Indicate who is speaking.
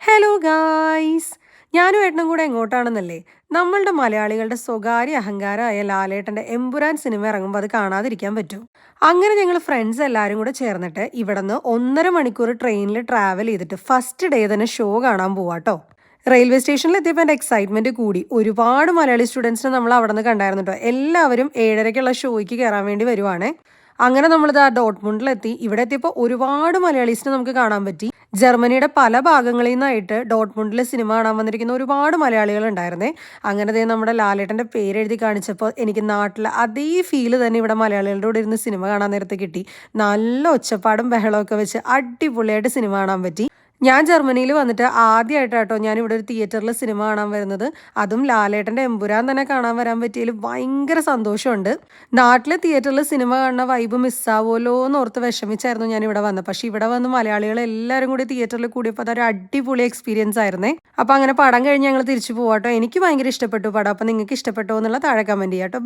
Speaker 1: Hello guys, ഞാനും ഏട്ടനും കൂടെ എങ്ങോട്ടാണെന്നല്ലേ? നമ്മളുടെ മലയാളികളുടെ സ്വകാര്യ അഹങ്കാരമായ ലാലേട്ടന്റെ എമ്പുരാൻ സിനിമ ഇറങ്ങുമ്പോൾ അത് കാണാതിരിക്കാൻ പറ്റും. അങ്ങനെ ഞങ്ങൾ ഫ്രണ്ട്സ് എല്ലാവരും കൂടെ ചേർന്നിട്ട് ഇവിടെ നിന്ന് 1.5 മണിക്കൂർ ട്രെയിനിൽ ട്രാവൽ ചെയ്തിട്ട് ഫസ്റ്റ് ഡേ തന്നെ ഷോ കാണാൻ പോവാട്ടോ. റെയിൽവേ സ്റ്റേഷനിൽ എത്തിയപ്പോൾ എൻ്റെ എക്സൈറ്റ്മെന്റ് കൂടി. ഒരുപാട് മലയാളി സ്റ്റുഡൻസിനെ നമ്മൾ അവിടെ നിന്ന് കണ്ടായിരുന്നു കേട്ടോ. എല്ലാവരും 7:30-ക്കുള്ള ഷോയ്ക്ക് കയറാൻ വേണ്ടി വരുവാണേ. അങ്ങനെ നമ്മളിത് ആ ഡോട്ട്മുണ്ടിലെത്തി. ഇവിടെ എത്തിയപ്പോൾ ഒരുപാട് മലയാളീസിനെ നമുക്ക് കാണാൻ പറ്റി. ജർമ്മനിയുടെ പല ഭാഗങ്ങളിൽ നിന്നായിട്ട് ഡോട്ട്മുണ്ടിലെ സിനിമ കാണാൻ വന്നിരിക്കുന്ന ഒരുപാട് മലയാളികൾ ഉണ്ടായിരുന്നേ. അങ്ങനെ ദേ നമ്മുടെ ലാലേട്ടൻ്റെ പേരെഴുതി കാണിച്ചപ്പോൾ എനിക്ക് നാട്ടിലെ അതേ ഫീല് തന്നെ ഇവിടെ മലയാളികളുടെ കൂടെ ഇരുന്ന് സിനിമ കാണാൻ നേരത്ത് കിട്ടി. നല്ല ഒച്ചപ്പാടും ബഹളമൊക്കെ വെച്ച് അടിപൊളിയായിട്ട് സിനിമ കാണാൻ പറ്റി. ഞാൻ ജർമ്മനിയിൽ വന്നിട്ട് ആദ്യമായിട്ടാട്ടോ ഞാൻ ഇവിടെ ഒരു തിയേറ്ററിൽ സിനിമ കാണാൻ വരുന്നത്. അതും ലാലേട്ടൻ്റെ എമ്പുരാൻ തന്നെ കാണാൻ വരാൻ പറ്റിയതിൽ ഭയങ്കര സന്തോഷമുണ്ട്. നാട്ടിലെ തിയേറ്ററിൽ സിനിമ കാണുന്ന വൈബ് മിസ്സാവുമല്ലോ എന്ന് ഓർത്ത് വിഷമിച്ചായിരുന്നു ഞാൻ ഇവിടെ വന്നത്. പക്ഷേ ഇവിടെ വന്ന് മലയാളികൾ എല്ലാവരും കൂടി തിയേറ്ററിൽ കൂടിയപ്പോൾ അതൊരു അടിപൊളി എക്സ്പീരിയൻസ് ആയിരുന്നേ. അപ്പോൾ അങ്ങനെ പടം കഴിഞ്ഞ് ഞങ്ങൾ തിരിച്ചു പോവാട്ടോ. എനിക്ക് ഭയങ്കര ഇഷ്ടപ്പെട്ടു പടം. അപ്പോൾ നിങ്ങൾക്ക് ഇഷ്ടപ്പെട്ടോ എന്നുള്ള താഴെ കമൻറ്റ് ചെയ്യാം കേട്ടോ.